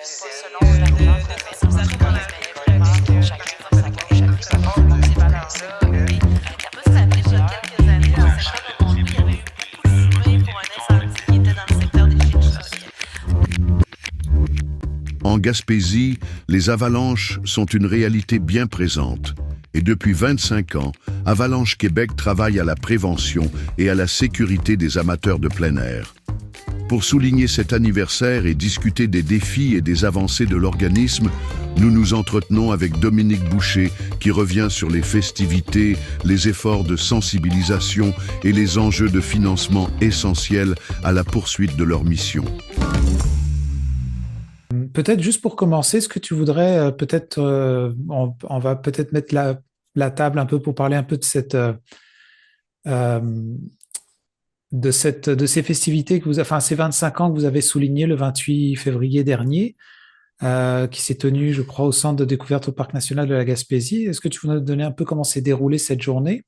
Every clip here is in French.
selon de s'impliquer dans la mais vraiment que chacun dans sa gauche, chacun sa porte, donc ces valeurs-là. Et ça peut se rappeler, il y a quelques années, dans le secteur de Montréal, il y avait eu beaucoup de fumée pour un incendie qui était dans le secteur des Chichas. En Gaspésie, les avalanches sont une réalité bien présente. Et depuis 25 ans, Avalanche Québec travaille à la prévention et à la sécurité des amateurs de plein air. Pour souligner cet anniversaire et discuter des défis et des avancées de l'organisme, nous nous entretenons avec Dominique Boucher qui revient sur les festivités, les efforts de sensibilisation et les enjeux de financement essentiels à la poursuite de leur mission. Peut-être juste pour commencer, est-ce que tu voudrais on va peut-être mettre la table un peu pour parler un peu de ces festivités enfin ces 25 ans que vous avez souligné le 28 février dernier, qui s'est tenu, je crois, au Centre de découverte au Parc national de la Gaspésie. Est-ce que tu voudrais nous donner un peu comment s'est déroulée cette journée?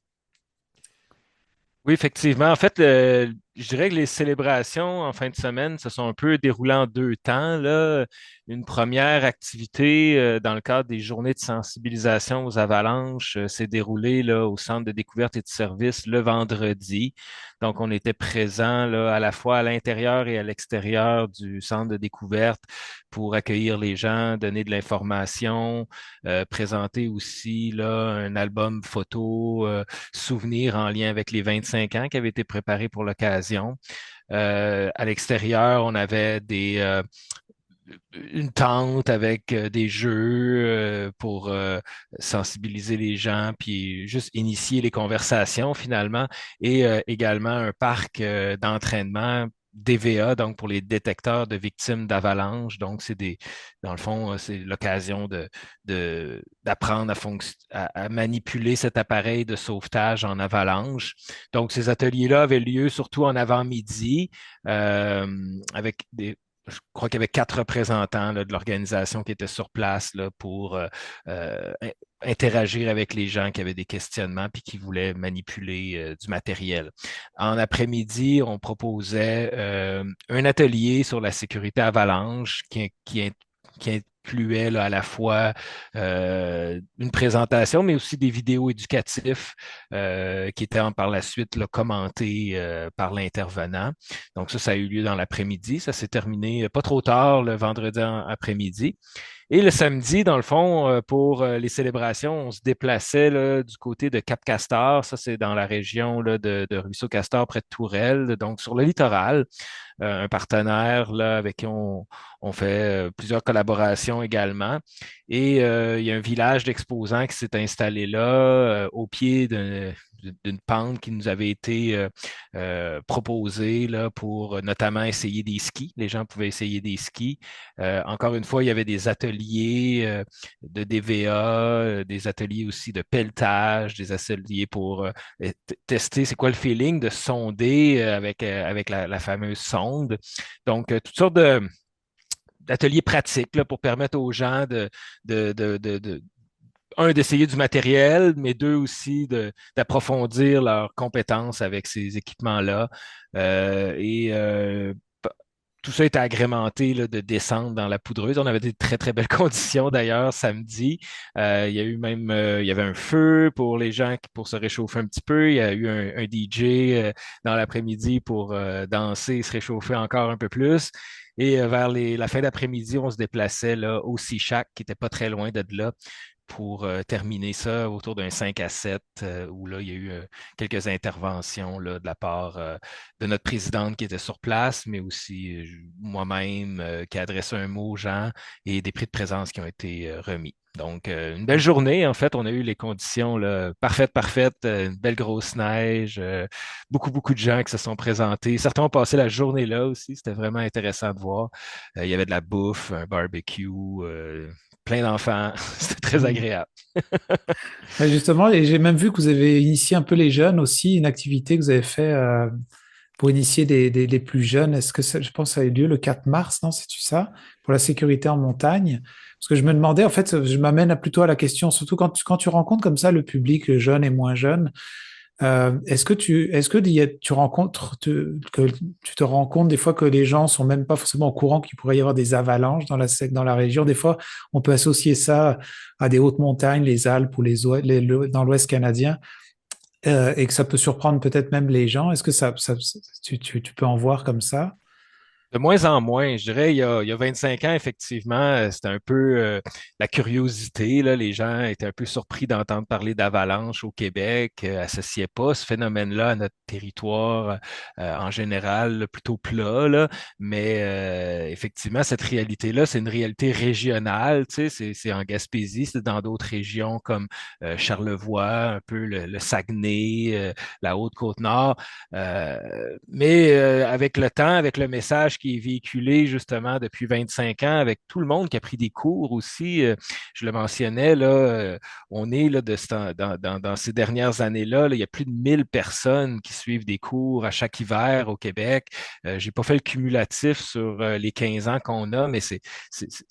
Oui, effectivement. En fait, je dirais que les célébrations en fin de semaine se sont un peu déroulées en deux temps, là. Une première activité dans le cadre des journées de sensibilisation aux avalanches s'est déroulée là, au Centre de découverte et de services le vendredi. Donc, on était présents là, à la fois à l'intérieur et à l'extérieur du centre de découverte pour accueillir les gens, donner de l'information, présenter aussi là, un album photo souvenir en lien avec les 25 ans qui avaient été préparés pour l'occasion. À l'extérieur, on avait une tente avec des jeux pour sensibiliser les gens, puis juste initier les conversations finalement, et également un parc d'entraînement DVA, donc pour les détecteurs de victimes d'avalanche. Donc, dans le fond, c'est l'occasion d'apprendre à manipuler cet appareil de sauvetage en avalanche. Donc, ces ateliers-là avaient lieu surtout en avant-midi, avec je crois qu'il y avait 4 représentants là, de l'organisation qui étaient sur place là, pour interagir avec les gens qui avaient des questionnements puis qui voulaient manipuler du matériel. En après-midi, on proposait un atelier sur la sécurité avalanche qui incluait là, à la fois une présentation, mais aussi des vidéos éducatifs qui étaient par la suite là, commentés par l'intervenant. Donc ça a eu lieu dans l'après-midi. Ça s'est terminé pas trop tard le vendredi après-midi. Et le samedi, dans le fond, pour les célébrations, on se déplaçait là, du côté de Cap-Castor. Ça, c'est dans la région là, de Ruisseau-Castor, près de Tourelle, donc sur le littoral. Un partenaire là, avec qui on fait plusieurs collaborations également. Et il y a un village d'exposants qui s'est installé là, au pied d'une pente qui nous avait été proposée là, pour notamment essayer des skis. Les gens pouvaient essayer des skis. Encore une fois, il y avait des ateliers de DVA, des ateliers aussi de pelletage, des ateliers pour tester c'est quoi le feeling de sonder avec la fameuse sonde. Donc, toutes sortes d'ateliers pratiques là, pour permettre aux gens d'essayer du matériel, mais deux aussi d'approfondir leurs compétences avec ces équipements-là. Tout ça était agrémenté là, de descente dans la poudreuse. On avait des très, très belles conditions d'ailleurs samedi. Il y a eu même il y avait un feu pour les gens pour se réchauffer un petit peu. Il y a eu un DJ dans l'après-midi pour danser et se réchauffer encore un peu plus. Et vers la fin d'après-midi, on se déplaçait là, au Sea Shack, qui était pas très loin de là, pour terminer ça autour d'un 5 à 7, où là, il y a eu quelques interventions là, de la part de notre présidente qui était sur place, mais aussi moi-même qui a adressé un mot aux gens et des prix de présence qui ont été remis. Donc, une belle journée. En fait, on a eu les conditions là, parfaites, une belle grosse neige, beaucoup de gens qui se sont présentés. Certains ont passé la journée là aussi. C'était vraiment intéressant de voir. Il y avait de la bouffe, un barbecue, plein d'enfants. C'était très agréable. Justement, et j'ai même vu que vous avez initié un peu les jeunes aussi, une activité que vous avez fait pour initier les plus jeunes. Est-ce que je pense que ça a eu lieu le 4 mars, non? C'est-tu ça? Pour la sécurité en montagne? Parce que je me demandais, en fait, je m'amène plutôt à la question, surtout quand tu rencontres comme ça le public jeune et moins jeune, Est-ce que tu rencontres, que tu te rends compte des fois que les gens sont même pas forcément au courant qu'il pourrait y avoir des avalanches dans la région? Des fois, on peut associer ça à des hautes montagnes, les Alpes ou dans l'Ouest canadien, et que ça peut surprendre peut-être même les gens. Est-ce que tu peux en voir comme ça? De moins en moins, je dirais, il y a 25 ans, effectivement, c'était un peu la curiosité, là. Les gens étaient un peu surpris d'entendre parler d'avalanche au Québec, associaient pas ce phénomène-là à notre territoire en général, là, plutôt plat, là. Mais effectivement, cette réalité-là, c'est une réalité régionale, tu sais, c'est en Gaspésie, c'est dans d'autres régions comme Charlevoix, un peu le Saguenay, la Haute-Côte-Nord. Mais avec le temps, avec le message qui est véhiculé justement depuis 25 ans, avec tout le monde qui a pris des cours aussi, je le mentionnais, là, on est là, dans ces dernières années-là, là, il y a plus de 1000 personnes qui suivent des cours à chaque hiver au Québec. J'ai pas fait le cumulatif sur les 15 ans qu'on a, mais c'est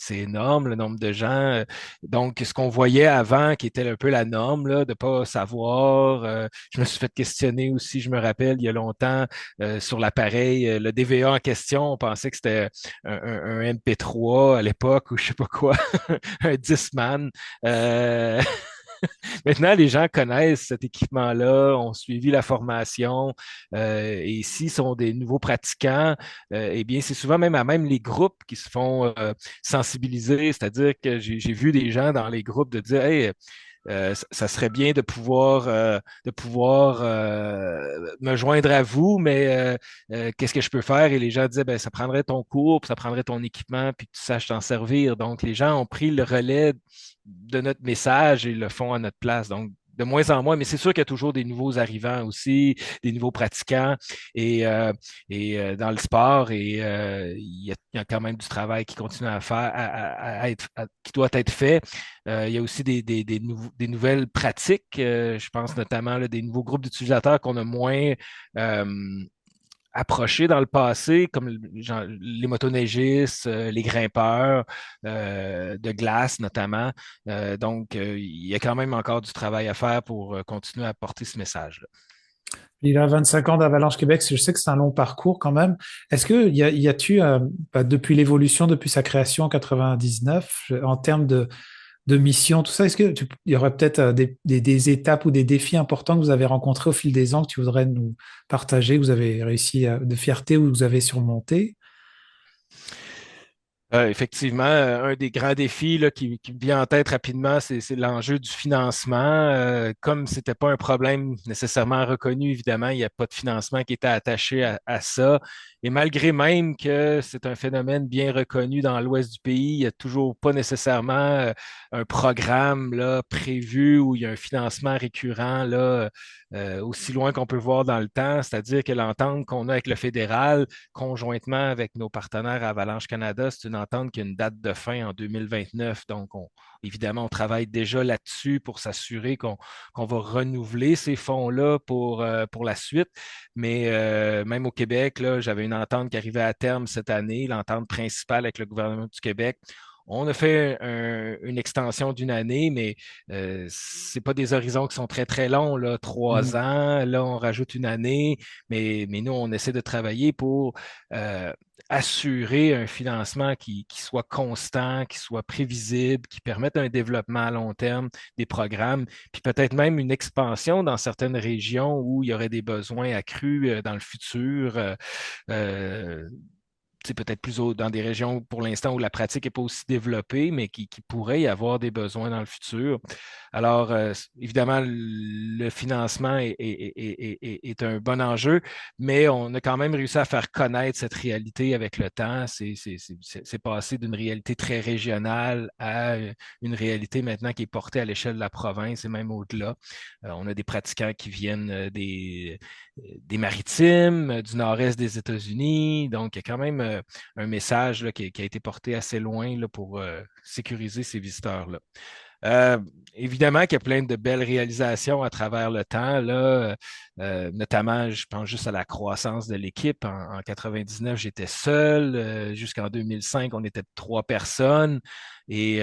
énorme le nombre de gens. Donc, ce qu'on voyait avant, qui était un peu la norme, là, de pas savoir, je me suis fait questionner aussi, je me rappelle, il y a longtemps, sur l'appareil, le DVA en question, on pensait que c'était un MP3 à l'époque ou je sais pas quoi, un Discman. Euh, Maintenant, les gens connaissent cet équipement-là, ont suivi la formation, et s'ils sont des nouveaux pratiquants, eh bien, c'est souvent même les groupes qui se font sensibiliser, c'est-à-dire que j'ai vu des gens dans les groupes de dire, hey, ça serait bien de pouvoir me joindre à vous, mais qu'est-ce que je peux faire? Et les gens disaient, ben, ça prendrait ton cours, puis ça prendrait ton équipement, puis que tu saches t'en servir. Donc, les gens ont pris le relais de notre message et le font à notre place. Donc, de moins en moins, mais c'est sûr qu'il y a toujours des nouveaux arrivants aussi, des nouveaux pratiquants et, dans le sport et il y a quand même du travail qui continue à faire, qui doit être fait. Il y a aussi des nouvelles pratiques. Je pense notamment là, des nouveaux groupes d'utilisateurs qu'on a moins approchés dans le passé, comme genre, les motoneigistes, les grimpeurs de glace notamment. Donc, il y a quand même encore du travail à faire pour continuer à porter ce message-là. Il a 25 ans d'Avalanche Québec, je sais que c'est un long parcours quand même. Est-ce que y a-tu, depuis l'évolution, depuis sa création en 99, en termes de mission, tout ça, il y aurait peut-être des étapes ou des défis importants que vous avez rencontrés au fil des ans que tu voudrais nous partager, que vous avez réussi de fierté ou que vous avez surmonté? Effectivement, un des grands défis là, qui me vient en tête rapidement, c'est l'enjeu du financement. Comme c'était pas un problème nécessairement reconnu, évidemment, il n'y a pas de financement qui était attaché à ça. Et malgré même que c'est un phénomène bien reconnu dans l'ouest du pays, il n'y a toujours pas nécessairement un programme là, prévu où il y a un financement récurrent là, aussi loin qu'on peut voir dans le temps. C'est-à-dire que l'entente qu'on a avec le fédéral, conjointement avec nos partenaires Avalanche Canada, c'est une entente qui a une date de fin en 2029. Donc, évidemment, on travaille déjà là-dessus pour s'assurer qu'on va renouveler ces fonds-là pour la suite. Mais même au Québec, là, j'avais une entente qui arrivait à terme cette année, l'entente principale avec le gouvernement du Québec. On a fait une extension d'une année, mais c'est pas des horizons qui sont très, très longs, là, 3 ans. Là, on rajoute une année, mais nous, on essaie de travailler pour assurer un financement qui soit constant, qui soit prévisible, qui permette un développement à long terme des programmes, puis peut-être même une expansion dans certaines régions où il y aurait des besoins accrus dans le futur. Euh, c'est peut-être plus dans des régions pour l'instant où la pratique n'est pas aussi développée, mais qui pourrait y avoir des besoins dans le futur. Alors, évidemment, le financement est un bon enjeu, mais on a quand même réussi à faire connaître cette réalité avec le temps. C'est passé d'une réalité très régionale à une réalité maintenant qui est portée à l'échelle de la province et même au-delà. On a des pratiquants qui viennent des maritimes, du nord-est des États-Unis. Donc, il y a quand même un message là, qui a été porté assez loin là, pour sécuriser ces visiteurs-là. Euh, Évidemment qu'il y a plein de belles réalisations à travers le temps, là, notamment, je pense juste à la croissance de l'équipe. En 99, j'étais seul. Jusqu'en 2005, on était 3 personnes. Et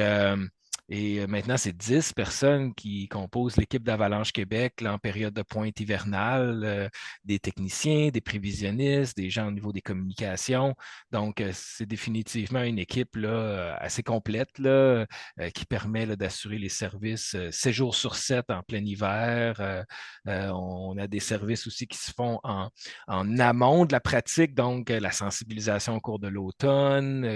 Et maintenant, c'est 10 personnes qui composent l'équipe d'Avalanche Québec là, en période de pointe hivernale, des techniciens, des prévisionnistes, des gens au niveau des communications. Donc, c'est définitivement une équipe là, assez complète là, qui permet là, d'assurer les services 7 jours sur 7 en plein hiver. On a des services aussi qui se font en amont de la pratique, donc la sensibilisation au cours de l'automne,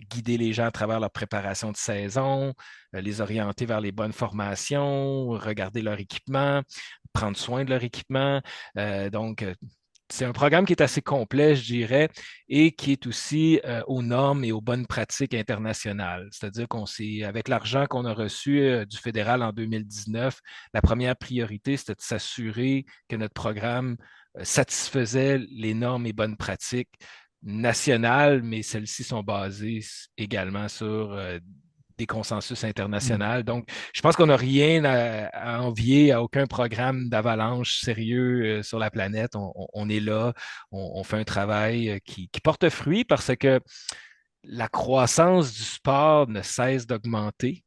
guider les gens à travers leur préparation de saison, les orienter vers les bonnes formations, regarder leur équipement, prendre soin de leur équipement. Donc, c'est un programme qui est assez complet, je dirais, et qui est aussi aux normes et aux bonnes pratiques internationales. C'est-à-dire qu'on s'est, avec l'argent qu'on a reçu du fédéral en 2019, la première priorité, c'était de s'assurer que notre programme satisfaisait les normes et bonnes pratiques nationales, mais celles-ci sont basées également sur des consensus internationaux. Donc, je pense qu'on n'a rien à envier à aucun programme d'avalanche sérieux sur la planète. On est là, on fait un travail qui porte fruit parce que la croissance du sport ne cesse d'augmenter.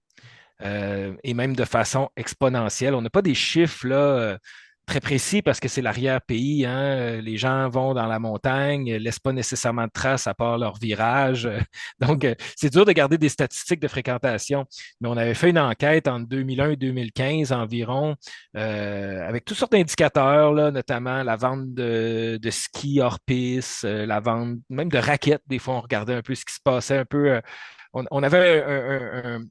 Et même de façon exponentielle. On n'a pas des chiffres là, très précis parce que c'est l'arrière-pays. Hein. Les gens vont dans la montagne, ne laissent pas nécessairement de traces à part leur virage. Donc, c'est dur de garder des statistiques de fréquentation. Mais on avait fait une enquête en 2001 et 2015 environ, avec toutes sortes d'indicateurs, là, notamment la vente de skis hors piste, la vente même de raquettes. Des fois, on regardait un peu ce qui se passait un peu on avait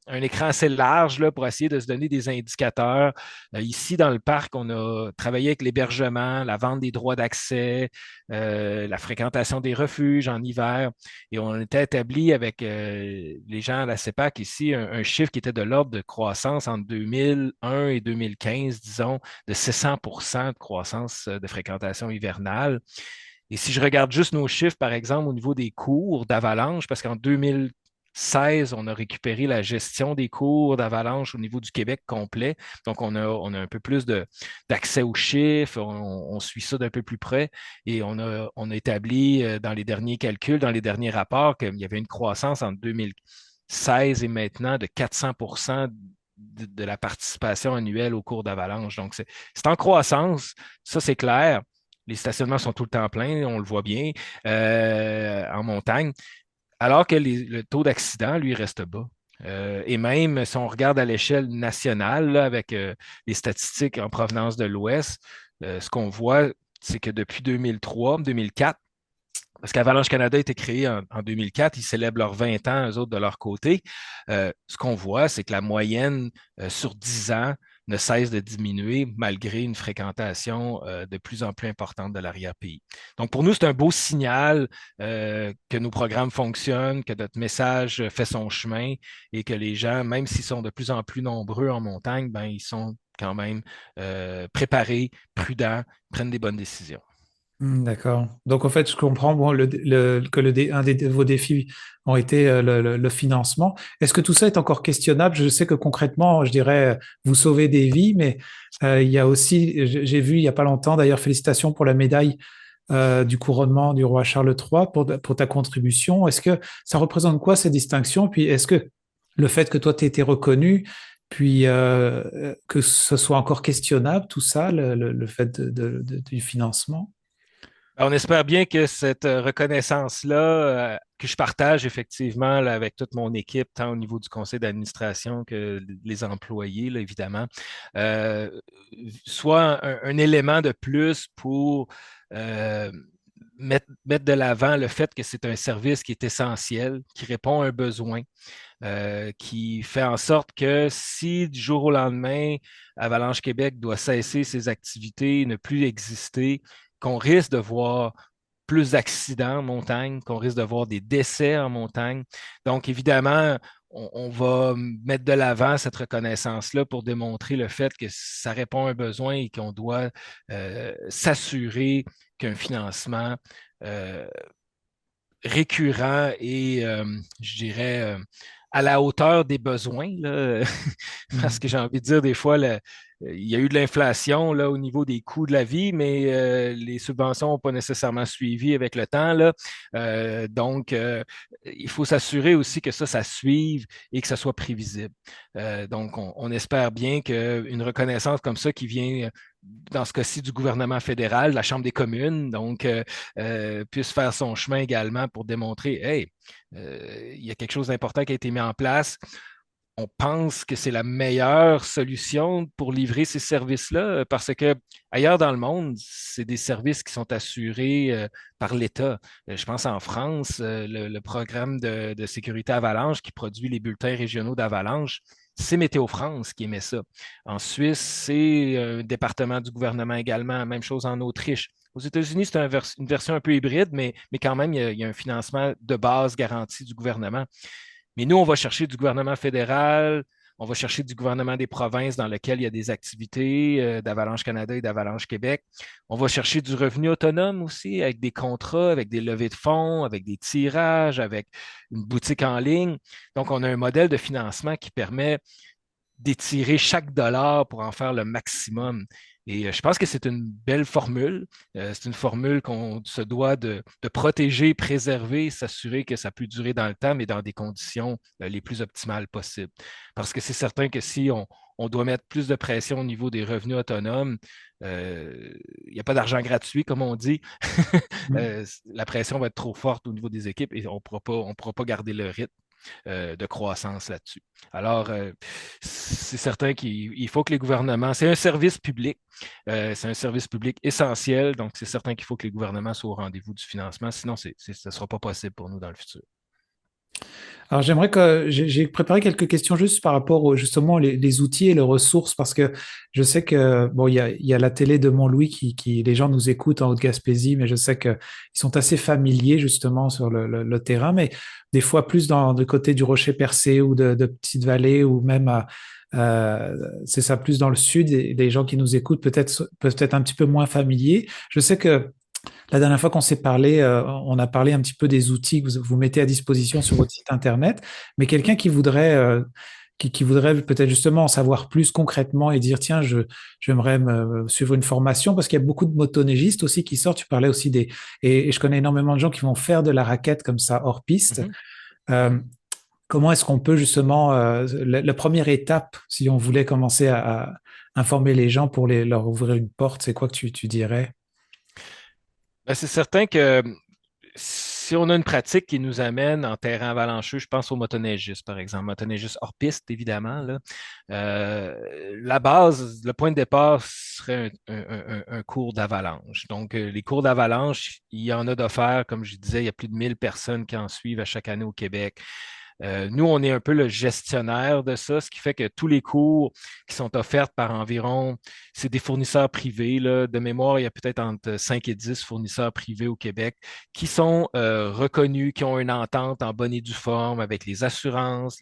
un écran assez large là, pour essayer de se donner des indicateurs. Ici, dans le parc, on a travaillé avec l'hébergement, la vente des droits d'accès, la fréquentation des refuges en hiver. Et on était établi avec les gens à la CEPAC ici un chiffre qui était de l'ordre de croissance entre 2001 et 2015, disons, de 600 de croissance de fréquentation hivernale. Et si je regarde juste nos chiffres, par exemple, au niveau des cours d'avalanche, parce qu'en 2016, on a récupéré la gestion des cours d'avalanche au niveau du Québec complet. Donc, on a un peu plus d'accès aux chiffres, on suit ça d'un peu plus près et on a établi dans les derniers calculs, dans les derniers rapports, qu'il y avait une croissance entre 2016 et maintenant de 400 de la participation annuelle au cours d'avalanche. Donc, c'est en croissance, ça c'est clair. Les stationnements sont tout le temps pleins, on le voit bien, en montagne, alors que le taux d'accident, lui, reste bas. Et même si on regarde à l'échelle nationale, là, avec les statistiques en provenance de l'Ouest, ce qu'on voit, c'est que depuis 2003, 2004, parce qu'Avalanche Canada a été créé en 2004, ils célèbrent leurs 20 ans, eux autres, de leur côté. Ce qu'on voit, c'est que la moyenne sur 10 ans ne cesse de diminuer malgré une fréquentation de plus en plus importante de l'arrière-pays. Donc, pour nous, c'est un beau signal que nos programmes fonctionnent, que notre message fait son chemin et que les gens, même s'ils sont de plus en plus nombreux en montagne, ben, ils sont quand même préparés, prudents, prennent des bonnes décisions. D'accord. Donc, en fait, je comprends bon, un de vos défis ont été le financement. Est-ce que tout ça est encore questionnable? Je sais que concrètement, je dirais, vous sauvez des vies, mais il y a aussi, j'ai vu il y a pas longtemps, d'ailleurs, félicitations pour la médaille du couronnement du roi Charles III pour ta contribution. Est-ce que ça représente quoi ces distinctions? Puis, est-ce que le fait que toi, tu aies été reconnu, puis que ce soit encore questionnable, tout ça, le fait du financement? On espère bien que cette reconnaissance-là, que je partage effectivement là, avec toute mon équipe, tant au niveau du conseil d'administration que les employés, là, évidemment, euh, soit un élément de plus pour mettre de l'avant le fait que c'est un service qui est essentiel, qui répond à un besoin, qui fait en sorte que si du jour au lendemain, Avalanche Québec doit cesser ses activités, ne plus exister, qu'on risque de voir plus d'accidents en montagne, qu'on risque de voir des décès en montagne. Donc, évidemment, on va mettre de l'avant cette reconnaissance-là pour démontrer le fait que ça répond à un besoin et qu'on doit s'assurer qu'un financement euh, récurrent et, je dirais, à la hauteur des besoins là, Parce Mhm. que j'ai envie de dire, des fois, il y a eu de l'inflation là, au niveau des coûts de la vie, mais les subventions n'ont pas nécessairement suivi avec le temps, là. Donc, il faut s'assurer aussi que ça suive et que ça soit prévisible. Donc, on espère bien qu'une reconnaissance comme ça qui vient, dans ce cas-ci, du gouvernement fédéral, de la Chambre des communes, donc, puisse faire son chemin également pour démontrer, hey, il y a quelque chose d'important qui a été mis en place. On pense que c'est la meilleure solution pour livrer ces services-là parce que ailleurs dans le monde, c'est des services qui sont assurés par l'État. Je pense en France, le programme de sécurité avalanche qui produit les bulletins régionaux d'avalanche, c'est Météo France qui émet ça. En Suisse, c'est un département du gouvernement également. Même chose en Autriche. Aux États-Unis, c'est une version un peu hybride, mais quand même, il y a un financement de base garanti du gouvernement. Mais nous, on va chercher du gouvernement fédéral, on va chercher du gouvernement des provinces dans lesquelles il y a des activités d'Avalanche Canada et d'Avalanche Québec. On va chercher du revenu autonome aussi, avec des contrats, avec des levées de fonds, avec des tirages, avec une boutique en ligne. Donc, on a un modèle de financement qui permet d'étirer chaque dollar pour en faire le maximum. Et je pense que c'est une belle formule. C'est une formule qu'on se doit de protéger, préserver, s'assurer que ça peut durer dans le temps, mais dans des conditions les plus optimales possibles. Parce que c'est certain que si on doit mettre plus de pression au niveau des revenus autonomes, il n'y a pas d'argent gratuit, comme on dit. Mhm. La pression va être trop forte au niveau des équipes et on pourra pas garder le rythme de croissance là-dessus. Alors, c'est certain qu'il faut que les gouvernements, c'est un service public, c'est un service public essentiel, donc c'est certain qu'il faut que les gouvernements soient au rendez-vous du financement, sinon ça ne sera pas possible pour nous dans le futur. Alors j'aimerais que j'ai préparé quelques questions juste par rapport justement les outils et les ressources parce que je sais que bon il y a la télé de Mont-Louis qui les gens nous écoutent en Haute-Gaspésie mais je sais que ils sont assez familiers justement sur le terrain mais des fois plus dans du côté du Rocher-Percé ou de Petite-Vallée ou même c'est ça plus dans le sud et les gens qui nous écoutent peut-être peuvent être un petit peu moins familiers. Je sais que la dernière fois qu'on s'est parlé, on a parlé un petit peu des outils que vous mettez à disposition sur votre site internet, mais quelqu'un qui voudrait, qui voudrait peut-être justement en savoir plus concrètement et dire, tiens, j'aimerais suivre une formation parce qu'il y a beaucoup de motoneigistes aussi qui sortent. Tu parlais aussi et je connais énormément de gens qui vont faire de la raquette comme ça hors piste. Mhm. Euh, Comment est-ce qu'on peut justement, la première étape, si on voulait commencer à informer les gens pour leur ouvrir une porte, c'est quoi que tu dirais? Ben, c'est certain que si on a une pratique qui nous amène en terrain avalancheux, je pense aux motoneigistes, par exemple, motoneigistes hors piste, évidemment, là. La base, le point de départ serait un cours d'avalanche. Donc, les cours d'avalanche, il y en a d'offerts, comme je disais, il y a plus de 1000 personnes qui en suivent à chaque année au Québec. Nous, on est un peu le gestionnaire de ça, ce qui fait que tous les cours qui sont offerts par environ, c'est des fournisseurs privés, là. De mémoire, il y a peut-être entre 5 et 10 fournisseurs privés au Québec qui sont reconnus, qui ont une entente en bonne et due forme avec les assurances,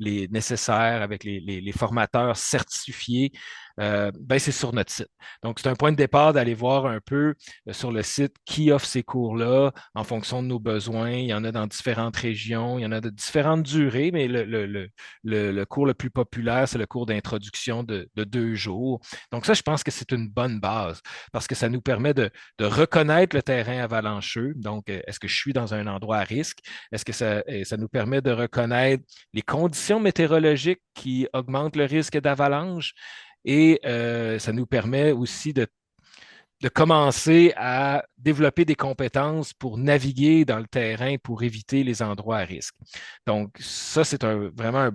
les nécessaires, avec les formateurs certifiés. Ben, c'est sur notre site. Donc, c'est un point de départ d'aller voir un peu sur le site qui offre ces cours-là en fonction de nos besoins. Il y en a dans différentes régions, il y en a de différentes durées, mais le cours le plus populaire, c'est le cours d'introduction de 2 jours. Donc, ça, je pense que c'est une bonne base parce que ça nous permet de reconnaître le terrain avalancheux. Donc, est-ce que je suis dans un endroit à risque? Est-ce que ça nous permet de reconnaître les conditions météorologiques qui augmentent le risque d'avalanche? Et ça nous permet aussi de commencer à développer des compétences pour naviguer dans le terrain pour éviter les endroits à risque. Donc, ça, c'est vraiment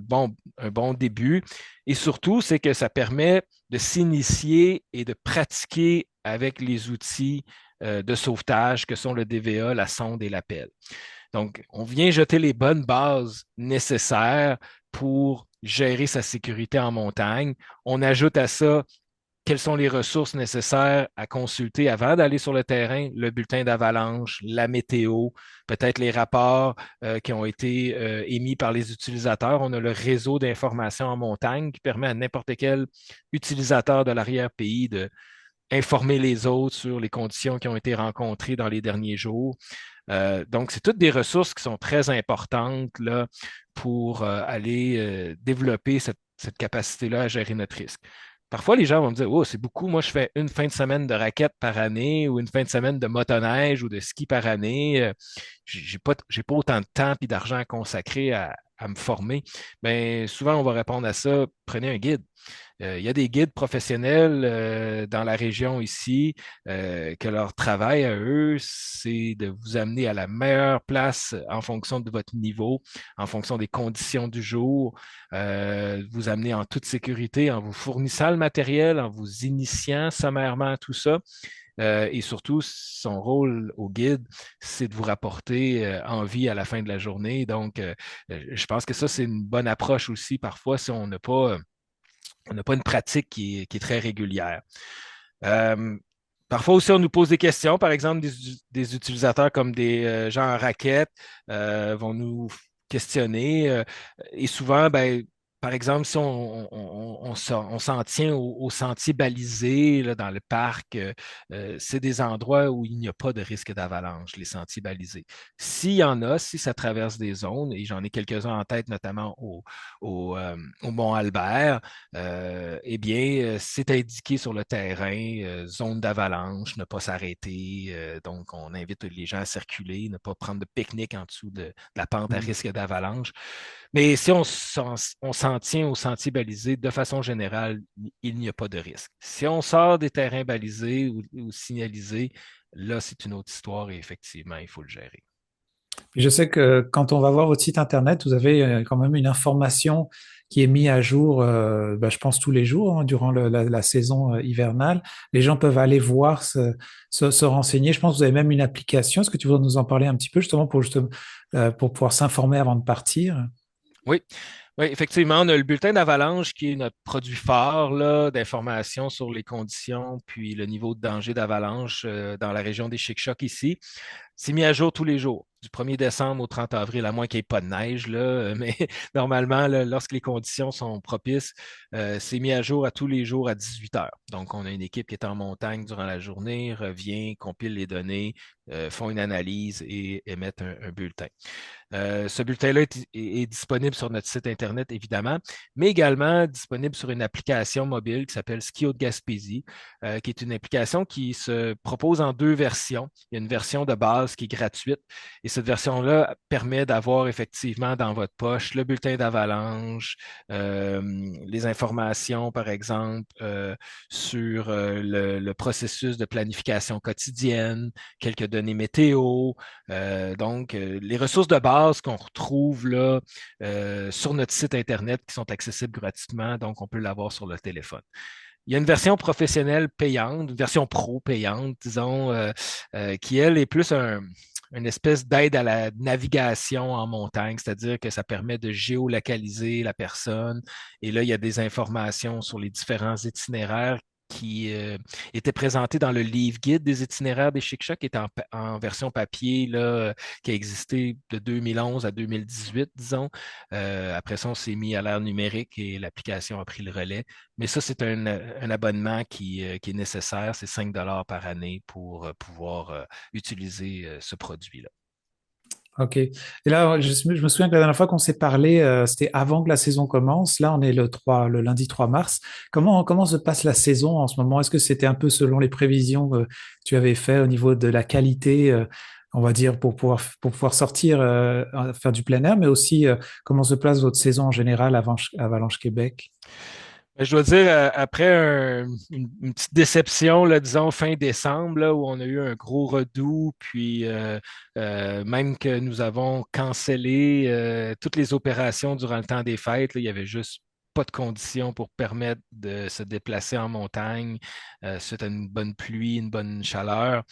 un bon début. Et surtout, c'est que ça permet de s'initier et de pratiquer avec les outils de sauvetage que sont le DVA, la sonde et l'appel. Donc, on vient jeter les bonnes bases nécessaires pour gérer sa sécurité en montagne. On ajoute à ça quelles sont les ressources nécessaires à consulter avant d'aller sur le terrain, le bulletin d'avalanche, la météo, peut-être les rapports qui ont été émis par les utilisateurs. On a le réseau d'information en montagne qui permet à n'importe quel utilisateur de l'arrière-pays de informer les autres sur les conditions qui ont été rencontrées dans les derniers jours. Donc, c'est toutes des ressources qui sont très importantes là, pour aller développer cette capacité-là à gérer notre risque. Parfois, les gens vont me dire, oh, c'est beaucoup. Moi, je fais une fin de semaine de raquette par année ou une fin de semaine de motoneige ou de ski par année. J'ai pas autant de temps et d'argent à consacrer à me former. Bien, souvent, on va répondre à ça, prenez un guide. Il y a des guides professionnels dans la région ici que leur travail à eux, c'est de vous amener à la meilleure place en fonction de votre niveau, en fonction des conditions du jour, vous amener en toute sécurité en vous fournissant le matériel, en vous initiant sommairement à tout ça. Et surtout, son rôle au guide, c'est de vous rapporter envie à la fin de la journée. Donc, je pense que ça, c'est une bonne approche aussi parfois si on n'a pas une pratique qui est très régulière. Euh, Parfois aussi, on nous pose des questions. Par exemple, des utilisateurs comme des gens en raquette vont nous questionner. Et souvent, ben, par exemple, si on s'en tient aux sentiers balisés là, dans le parc, c'est des endroits où il n'y a pas de risque d'avalanche, les sentiers balisés. S'il y en a, si ça traverse des zones, et j'en ai quelques-uns en tête, notamment au Mont-Albert, eh bien, c'est indiqué sur le terrain, zone d'avalanche, ne pas s'arrêter. Donc, on invite les gens à circuler, ne pas prendre de pique-nique en dessous de la pente à Mm. risque d'avalanche. Mais si on s'en tient aux sentiers balisés, de façon générale, il n'y a pas de risque. Si on sort des terrains balisés ou signalisés, là, c'est une autre histoire et effectivement, il faut le gérer. Puis je sais que quand on va voir votre site internet, vous avez quand même une information qui est mise à jour, je pense tous les jours hein, durant la saison hivernale. Les gens peuvent aller voir, se renseigner. Je pense que vous avez même une application. Est-ce que tu veux nous en parler un petit peu justement pour pouvoir s'informer avant de partir? Oui, oui, effectivement, on a le bulletin d'avalanche qui est notre produit phare là, d'information sur les conditions puis le niveau de danger d'avalanche dans la région des Chic-Chocs ici. C'est mis à jour tous les jours, du 1er décembre au 30 avril, à moins qu'il n'y ait pas de neige, là, mais normalement, là, lorsque les conditions sont propices, c'est mis à jour à tous les jours à 18 heures. Donc, on a une équipe qui est en montagne durant la journée, revient, compile les données, font une analyse et émettent un bulletin. Ce bulletin-là est disponible sur notre site Internet, évidemment, mais également disponible sur une application mobile qui s'appelle Ski de Gaspésie, qui est une application qui se propose en deux versions. Il y a une version de base qui est gratuite et cette version-là permet d'avoir effectivement dans votre poche le bulletin d'avalanche, les informations, par exemple, sur le processus de planification quotidienne, quelques données météo, donc les ressources de base qu'on retrouve là sur notre site Internet qui sont accessibles gratuitement, donc on peut l'avoir sur le téléphone. Il y a une version professionnelle payante, une version pro payante, disons, qui, elle, est plus une espèce d'aide à la navigation en montagne, c'est-à-dire que ça permet de géolocaliser la personne. Et là, il y a des informations sur les différents itinéraires qui étaient présentés dans le livre guide des itinéraires des Chic-Chocs, qui est en version papier, là, qui a existé de 2011 à 2018, disons. Après ça, on s'est mis à l'ère numérique et l'application a pris le relais. Mais ça, c'est un abonnement qui est nécessaire. C'est 5 par année pour pouvoir utiliser ce produit-là. Ok. Et là, je me souviens que la dernière fois qu'on s'est parlé, c'était avant que la saison commence. Là, on est le lundi 3 mars. Comment se passe la saison en ce moment? Est-ce que c'était un peu selon les prévisions que tu avais fait au niveau de la qualité, on va dire, pour pouvoir sortir, faire du plein air, mais aussi comment se place votre saison en général avant Avalanche Québec? Je dois dire, après une petite déception, là, disons fin décembre, là, où on a eu un gros redout, puis même que nous avons cancellé toutes les opérations durant le temps des fêtes, là, il y avait juste pas de conditions pour permettre de se déplacer en montagne suite à une bonne pluie, une bonne chaleur.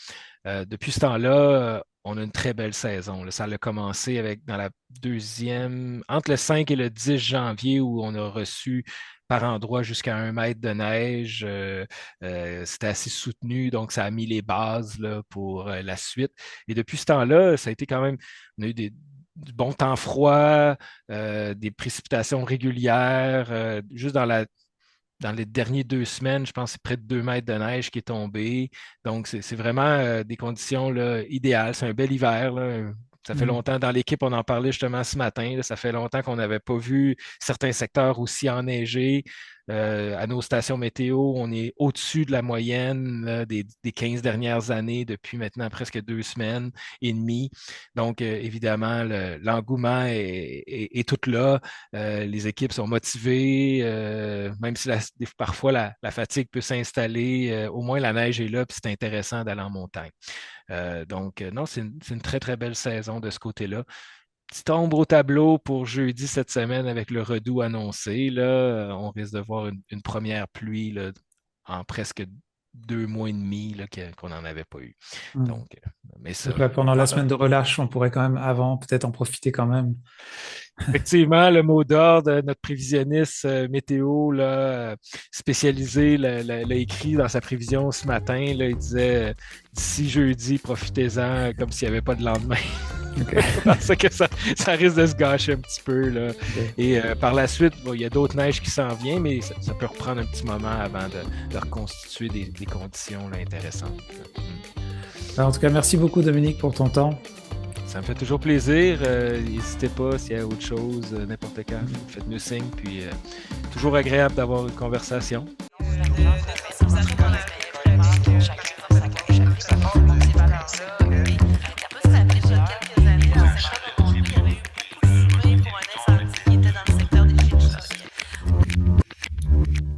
Depuis ce temps-là, on a une très belle saison. Là. Ça a commencé dans la deuxième, entre le 5 et le 10 janvier, où on a reçu par endroits jusqu'à 1 mètre de neige. C'était assez soutenu, donc ça a mis les bases là, pour la suite. Et depuis ce temps-là, ça a été quand même, on a eu du bon temps froid, des précipitations régulières, juste dans les dernières 2 semaines, je pense que c'est près de 2 mètres de neige qui est tombé. Donc, c'est vraiment des conditions là, idéales. C'est un bel hiver, là, Ça fait longtemps, dans l'équipe, on en parlait justement ce matin, là, ça fait longtemps qu'on n'avait pas vu certains secteurs aussi enneigés. À nos stations météo, on est au-dessus de la moyenne là, des 15 dernières années depuis maintenant presque 2 semaines et demie. Donc, évidemment, l'engouement est tout là. Les équipes sont motivées, même si parfois la fatigue peut s'installer. Au moins, la neige est là, puis c'est intéressant d'aller en montagne. Donc, non, c'est une très, très belle saison de ce côté-là. Petite ombre au tableau pour jeudi cette semaine avec le redout annoncé. Là, on risque de voir une première pluie là, en presque 2 mois et demi là, qu'on n'en avait pas eu. Donc, mais ça, Donc là, pendant la semaine de relâche, on pourrait quand même avant peut-être en profiter quand même. effectivement, le mot d'ordre, notre prévisionniste météo là, spécialisé l'a écrit dans sa prévision ce matin. Là, il disait d'ici jeudi, profitez-en comme s'il n'y avait pas de lendemain. Okay. Parce que ça risque de se gâcher un petit peu. Là. Okay. Et par la suite, il y a d'autres neiges qui s'en viennent, mais ça peut reprendre un petit moment avant de reconstituer des conditions là, intéressantes. En tout cas, merci beaucoup Dominique pour ton temps. Ça me fait toujours plaisir. N'hésitez pas s'il y a autre chose, n'importe quand, faites-nous signe. Puis toujours agréable d'avoir une conversation. De façon, ça, chacun dans sa gauche, chacun dans sa gauche.